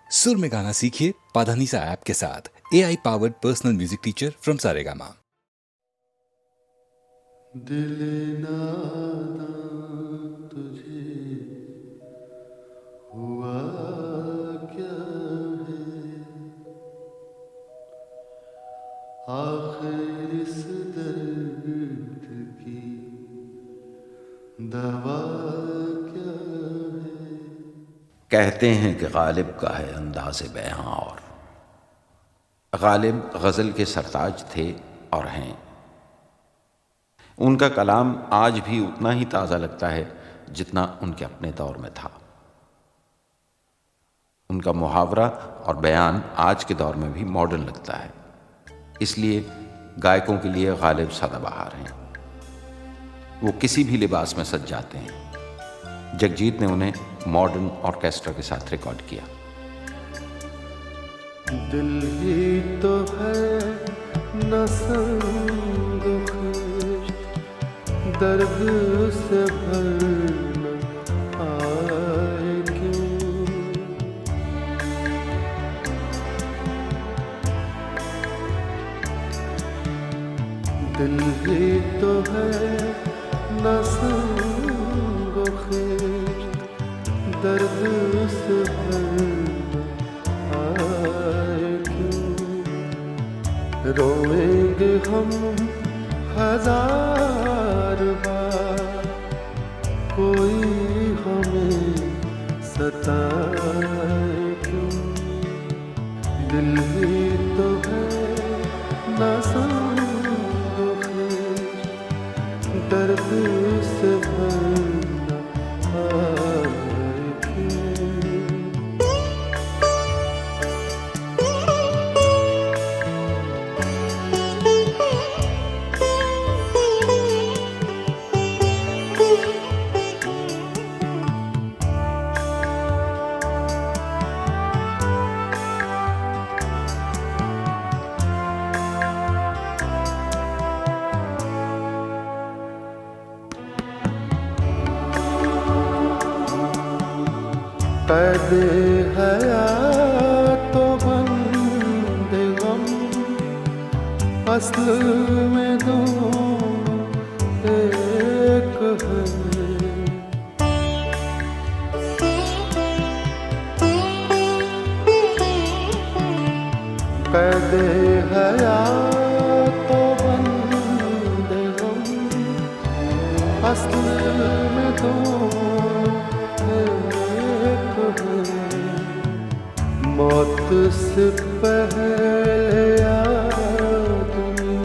सुर में गाना सीखिए पाधानीसा ऐप के साथ। AI powered personal music teacher from Saregama. दिल नादा तुझे हुआ क्या है, आखिर इस दर्द की दवा क्या है। कहते हैं कि गालिब का है अंदाज़े बयां, और गालिब गज़ल के सरताज थे और हैं। उनका कलाम आज भी उतना ही ताज़ा लगता है जितना उनके अपने दौर में था। उनका मुहावरा और बयान आज के दौर में भी मॉडर्न लगता है, इसलिए गायकों के लिए गालिब सदाबहार हैं। वो किसी भी लिबास में सज जाते हैं। जगजीत ने उन्हें मॉडर्न ऑर्केस्ट्रा के साथ रिकॉर्ड किया। दिल ही तो है न संग दर्द से भरना आए क्यों। दिल ही तो है न संग दर्द से भरना आए क्यों। रोएंगे हम हजार बार, कोई हमें सताए क्यों। दिल ही तो है ना संग दर्द से भरना आए क्यों। कैदे हयात तो बंदे गम, असल में दोनों एक है। कैदे हयात तो बंदे गम, असल में दोनों मौत से पहले आदमी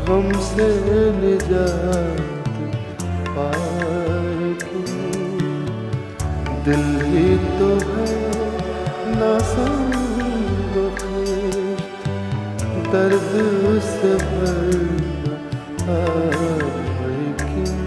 हमसे निजात पाए क्यों। दिल ही तो है ना संग दर्द से भरना आए क्यों।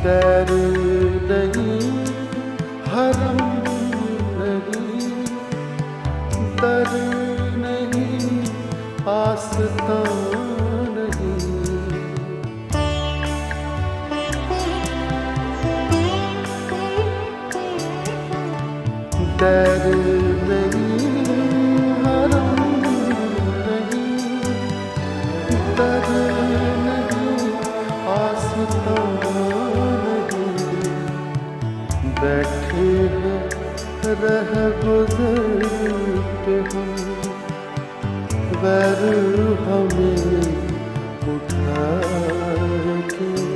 डर नहीं हरम नहीं, दर नहीं आस्था नहीं। डर नहीं हरम नहीं, दर नहीं आस्था। बैठे हैं रह गुजर पे हम, वैर हमें उठाए क्यों।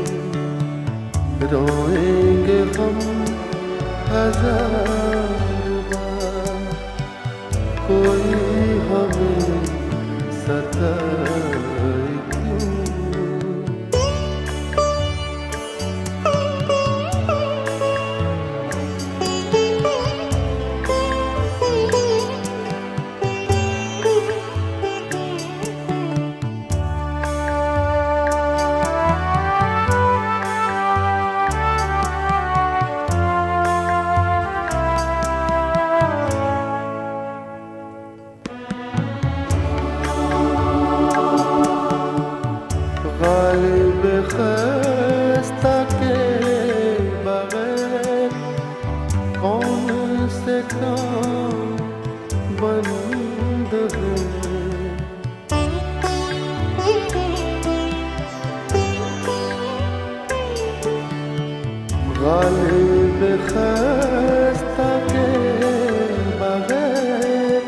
रोएंगे हम हजार बार, कोई हमें सताए क्यों। गालिब खस्ता के बगैर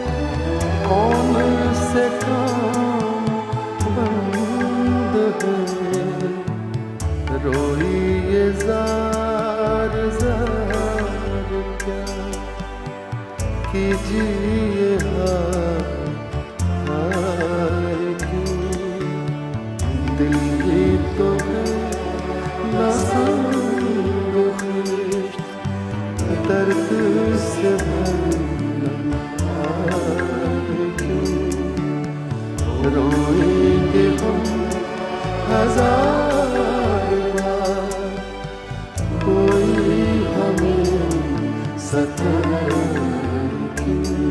कौन से काम बंद है। रोई ये जार जार क्या कीजिए हाय क्यों दिल ही तो है ना संग खिश्त दर्द से भरा क्यों रोएंगे हम हजार बार कोई हमें सताए क्यों।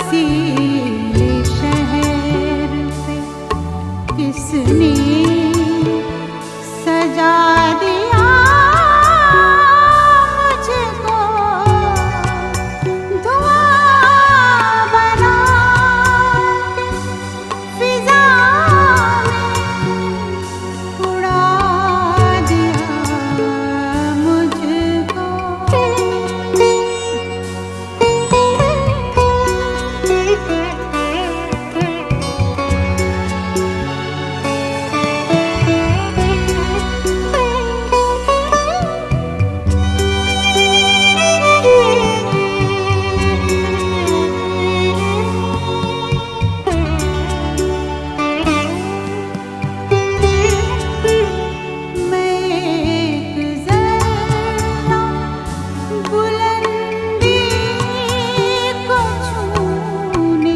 बर्फीले शहर पे किसने सजा दिया मुझको धुआं बना के फिजा में उड़ा दिया मुझको। मैं एक ज़रा बुलंदी को छूने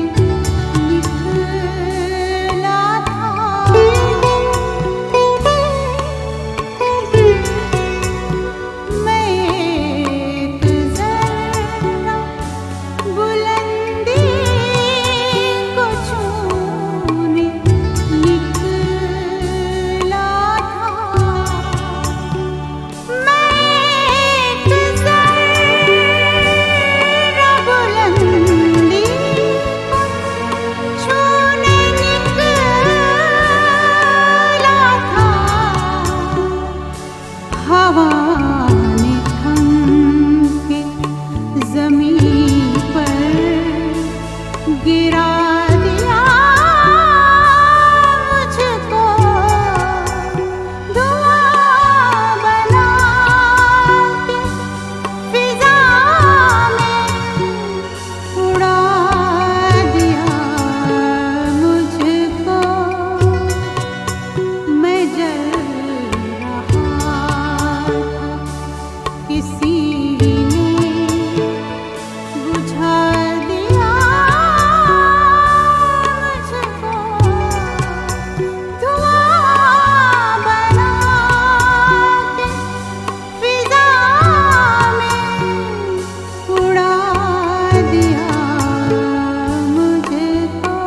निकला था। मैं एक ज़रा बुलंदी को छूने निकला था। मैं एक ज़रा बुलंदी को छूने निकला था। हवा ने थम के ज़मीं पर गिरा दिया मुझको धुआं बना के फिजा में उड़ा दिया मुझको। मैं जल रहा था किसी ने बुझा दिया मुझको धुआं बना के फिजा में उड़ा दिया मुझको।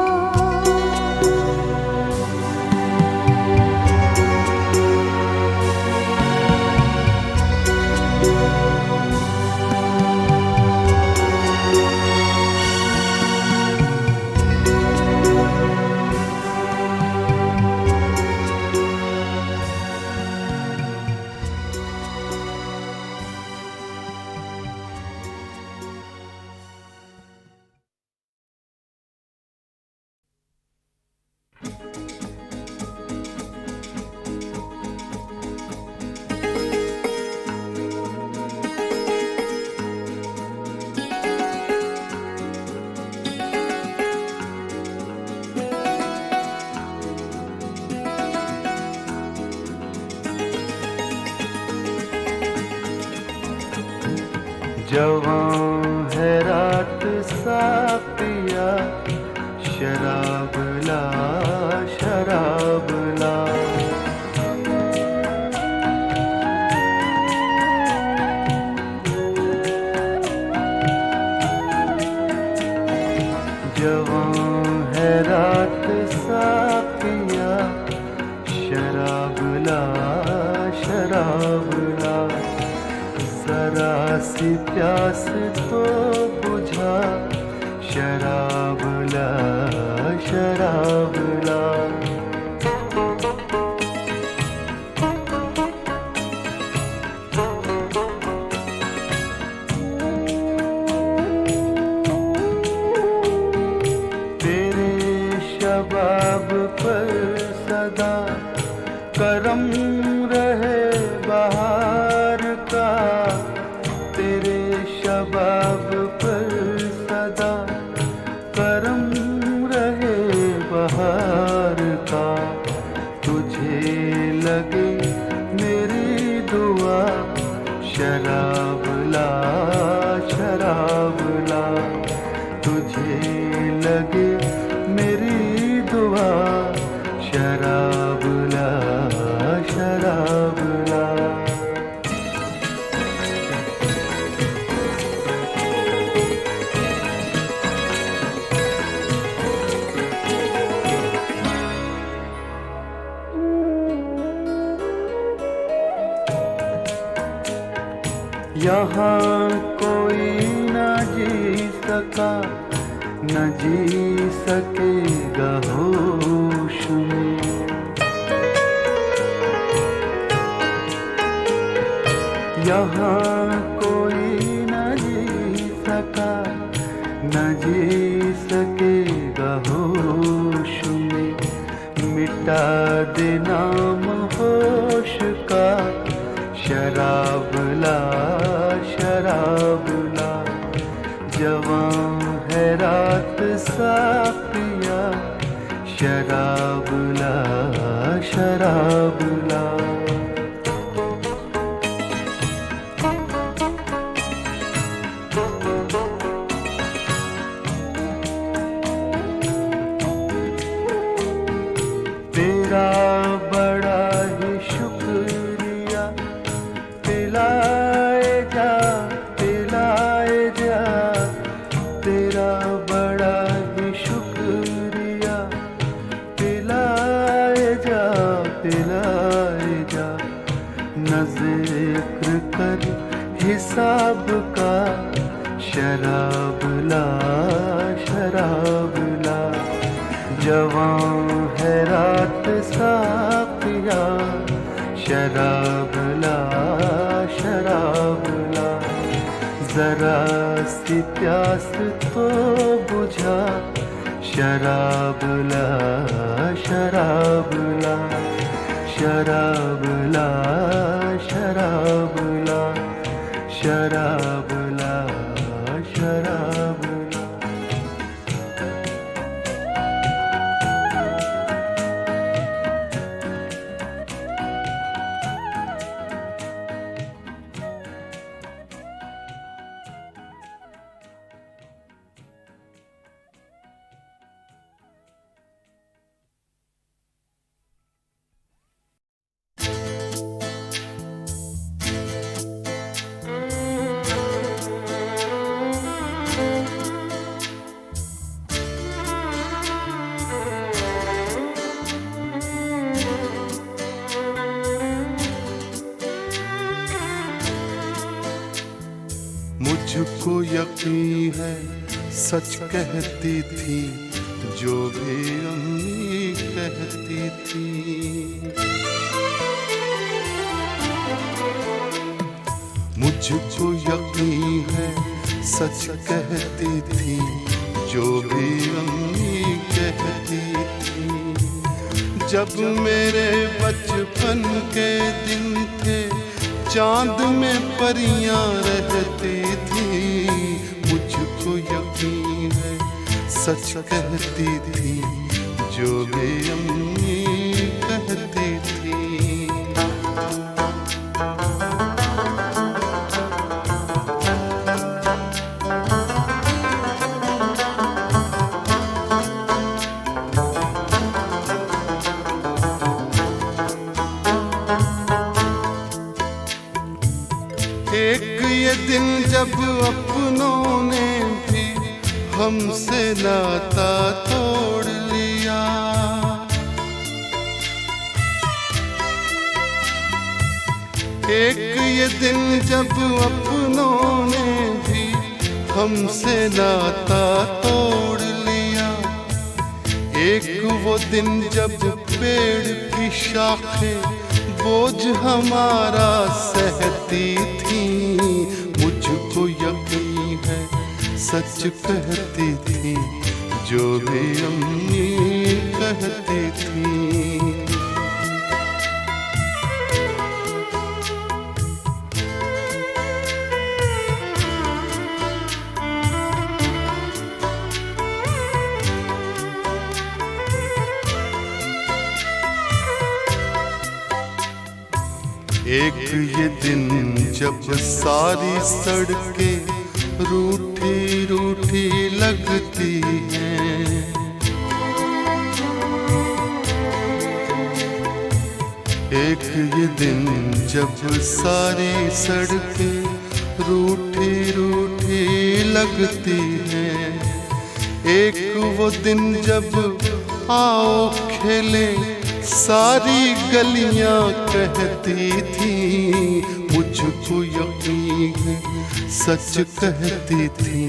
जवां है रात साथिया शराब ला शराब ला। जवां है रात साथिया शराब ला शराब ला। जरा सी प्यास तो बुझा शराब ला शराब ला। तेरे शबाब पर सदा करम रहे बहार का। तेरे शबाब पर सदा करम रहे बहार का। तुझे लगे मेरी दुआ शराब ला शराब ला। तुझे लगे मेरी दुआ शराब ला शराब ला। यहाँ कोई न जी सका, न जी सकेगा होश में। यहाँ कोई न जी सका, न जी सकेगा होश में। मिटा दे नाम होश का, शराब ला शराब ला। जवां है रात सापिया, शराब ला शराब ला। तेरा बड़ा ही शुक्रिया, पिलाए जा पिलाए जा। तेरा बड़ा ही शुक्रिया, पिलाए जा पिलाए जा। न जिक्र कर हिसाब का, शराब ला शराब ला। जवां है रात सापिया, शराब ला शराब ला। जरा सी प्यास तो बुझा, शराब ला शराब ला। शराब ला शराब ला। शराब ला शराब ला। मुझको यकीन है सच कहती थी, जो भी अम्मी कहती थी। मुझको यकीन है सच कहती थी, जो भी अम्मी कहती थी। जब मेरे बचपन के दिन थे, चांद में परियां रहती थी। मुझको यकीन है सच कहती थी, जो भी अम्मी कहती थी। एक ये दिन जब अपनों ने भी हमसे नाता तोड़ लिया। एक ये दिन जब अपनों ने भी हमसे नाता तोड़ लिया। एक वो दिन जब पेड़ की शाखें बोझ हमारा सहती थी। मुझको यकीन है सच कहती थी, जो भी अम्मी कहती थी। एक ये दिन जब सारी सड़कें रूठी रूठी लगती हैं। एक ये दिन जब सारी सड़कें रूठी रूठी लगती हैं। एक वो दिन जब आओ खेले सारी गलियां कहती थी। मुझको यकीन है सच कहती थी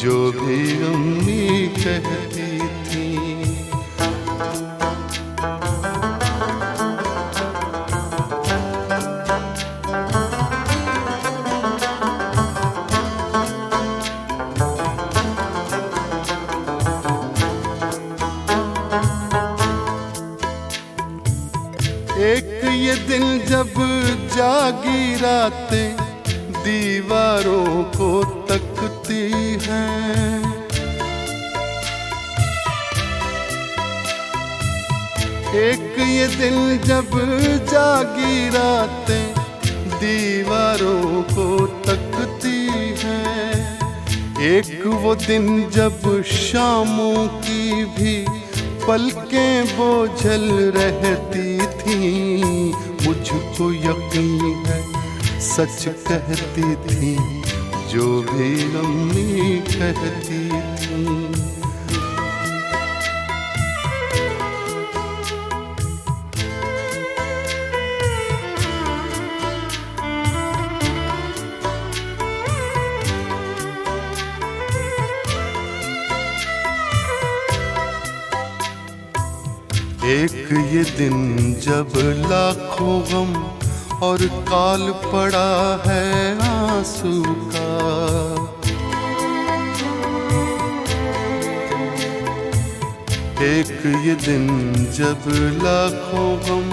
जो भी अम्मी कहती थी। एक ये दिन जब जागी रातें दीवारों को तकती हैं, एक ये दिन जब जागी रातें दीवारों को तकती हैं, एक वो दिन जब शामों की भी पलकें बोझल रहती थी। मुझको यकीन है सच कहती थी जो भी अम्मी कहती थी। एक ये दिन जब लाखों गम और काल पड़ा है आंसू का, एक ये दिन जब लाखों गम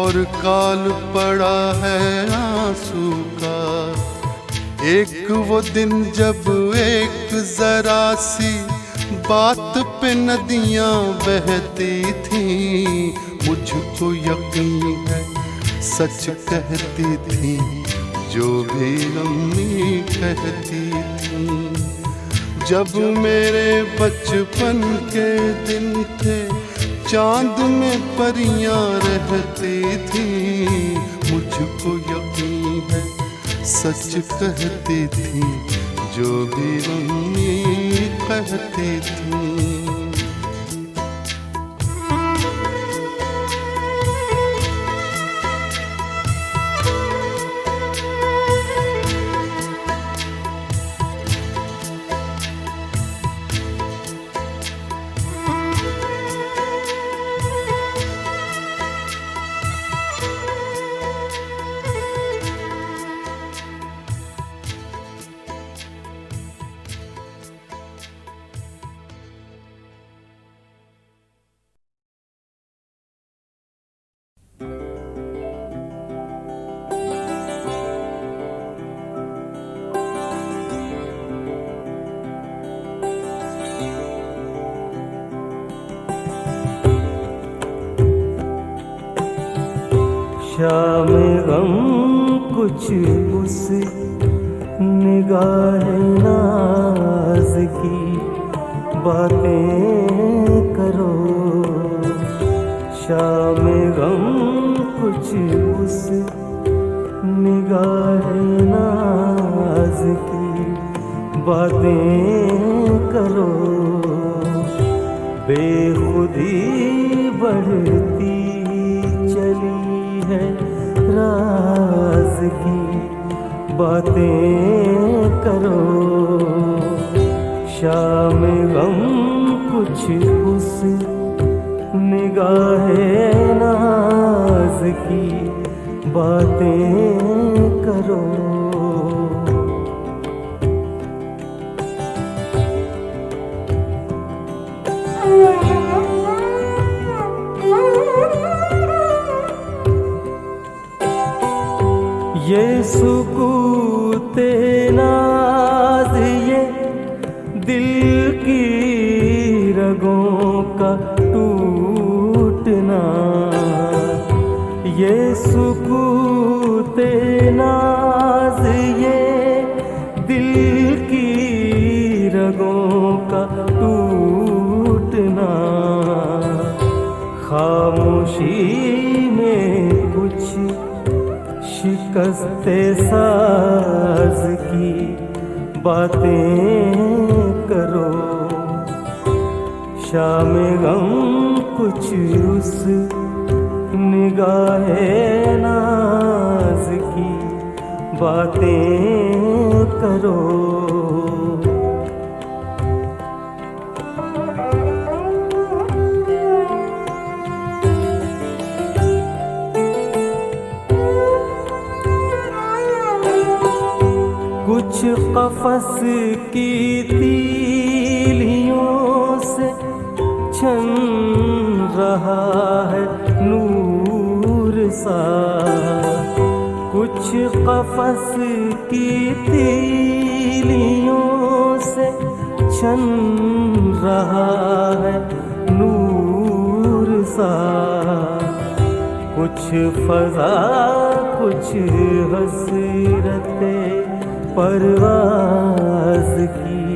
और काल पड़ा है आंसू का, एक वो दिन जब एक जरा सी बात पे नदियां बहती थी। मुझको यकीन है सच कहती थी जो भी अम्मी कहती थी। जब मेरे बचपन के दिन थे चांद में परियां रहती थी। मुझको यकीन है सच कहती थी जो भी अम्मी कहती थी। शाम गम कुछ उस निगाह नाज की बातें करो। शाम गम कुछ उस निगाह नाज की बातें करो। बेखुदी बढ़ती चली है राज की बातें करो। शाम गम कुछ उस निगाह नाज की बातें करो। ये सुकूते नाज ये दिल की रगों का टूटना। ये सुकूते नाज ये दिल की रगों का टूटना। खामोशी में कुछ शिकस्ते साज की बातें करो। शाम गम कुछ उस निगाह नाज की बातें करो। कुछ कफस की तीलियों से छन रहा है नूर सा। कुछ कफस की तीलियों से छन रहा है नूर सा। कुछ फजा कुछ हसरते परवाज़ की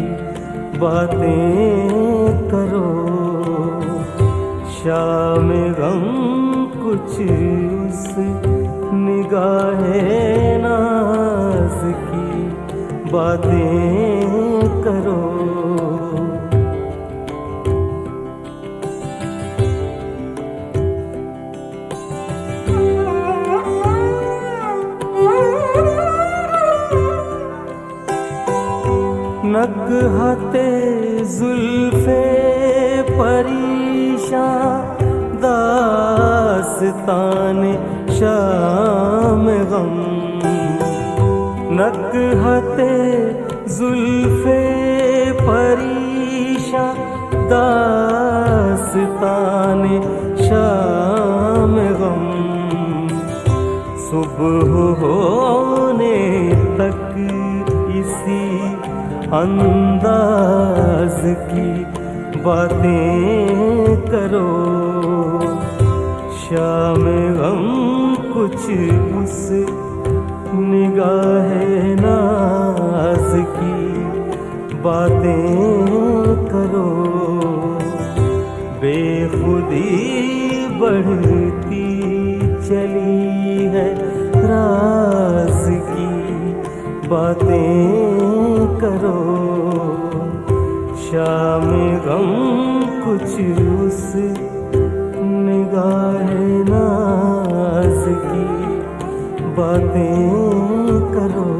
बातें करो। शाम गम कुछ उस निगाहे नाज की बातें करो। नकहते जुल्फे परीशां दास्ताने शाम गम। नकहते जुल्फे परीशां दास्ताने शाम गम। सुबह होने तक इसी अंदाज की बातें करो। शाम गम कुछ उस निगाहे नाज की बातें करो। बेखुदी बढ़ती चली है राज की बातें करो। शाम गम कुछ उस निगाहे नाज की बातें करो।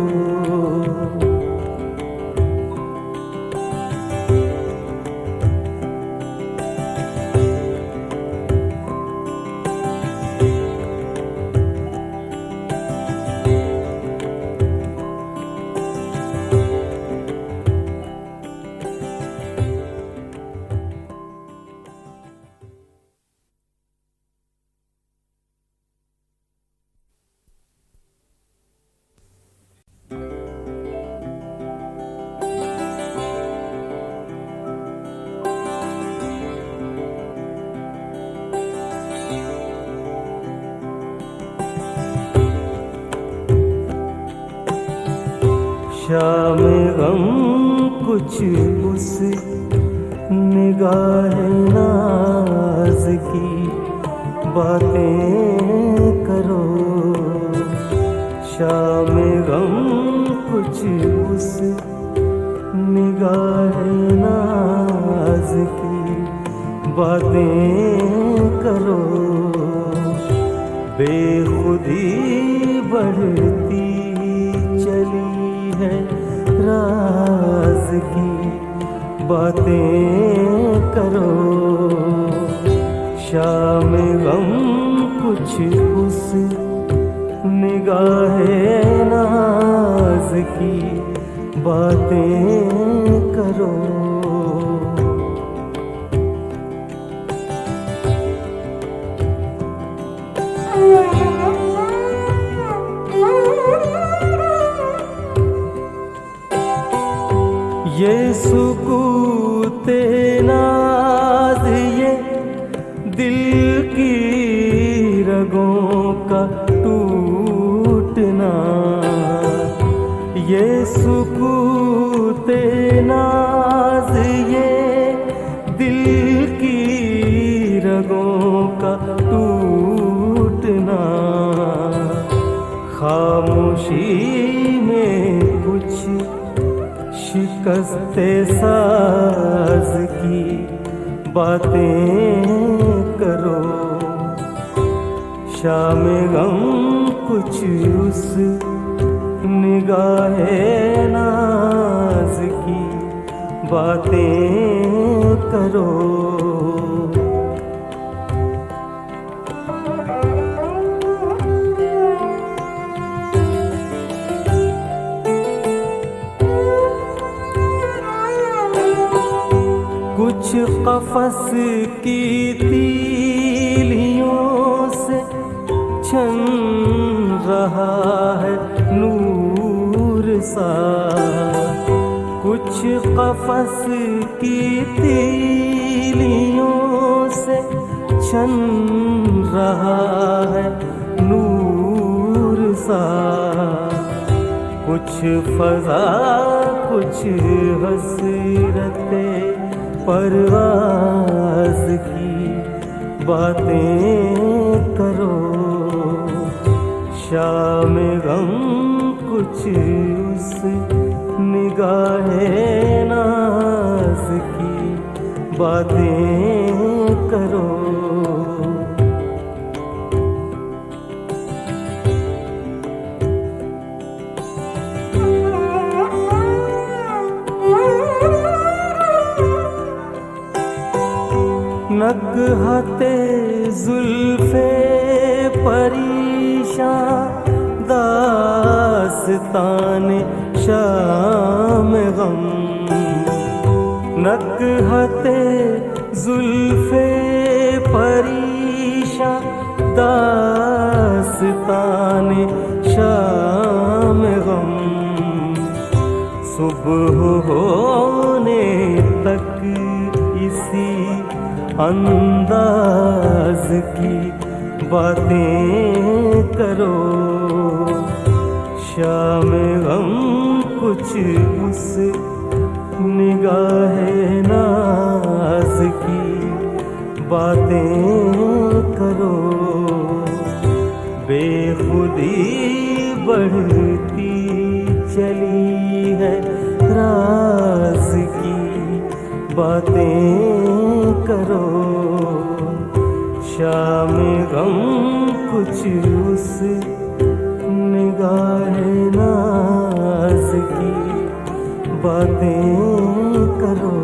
शाम गम कुछ उस निगाहे नाज की बातें करो। शाम गम कुछ उस निगाहे नाज की बातें करो। बेखुदी बढ़ती चली है राज की बातें करो। शाम गम कुछ उस निगाहे नाज की बातें करो। ये सुकूते नाज ये दिल की रगों का टूटना। ये सुकूते नाज ये दिल की रगों का टूटना। खामोशी में कुछ शिकस्ते साज की बातें करो। शाम गम कुछ उस निगाहे नाज की बातें करो। कुछ कफस की तीलियों से छन रहा है नूर सा, कुछ कफस की तीलियों से छन रहा है नूर सा। कुछ फजा कुछ हसरतें परवाज़ की बातें करो। शाम गम कुछ उस निगाहे नाज की बातें करो। नगहते जुल्फे परीशान दास्ताने शाम गम। नगहते जुल्फे परीशान दास्ताने शाम गम। सुबह होने तक इसी अंदाज की बातें करो। शाम गम कुछ उस निगाहे नाज की बातें करो। बेखुदी बढ़ती चली है राज की बातें करो। शाम गम कुछ उस निगाहे नाज की बातें करो।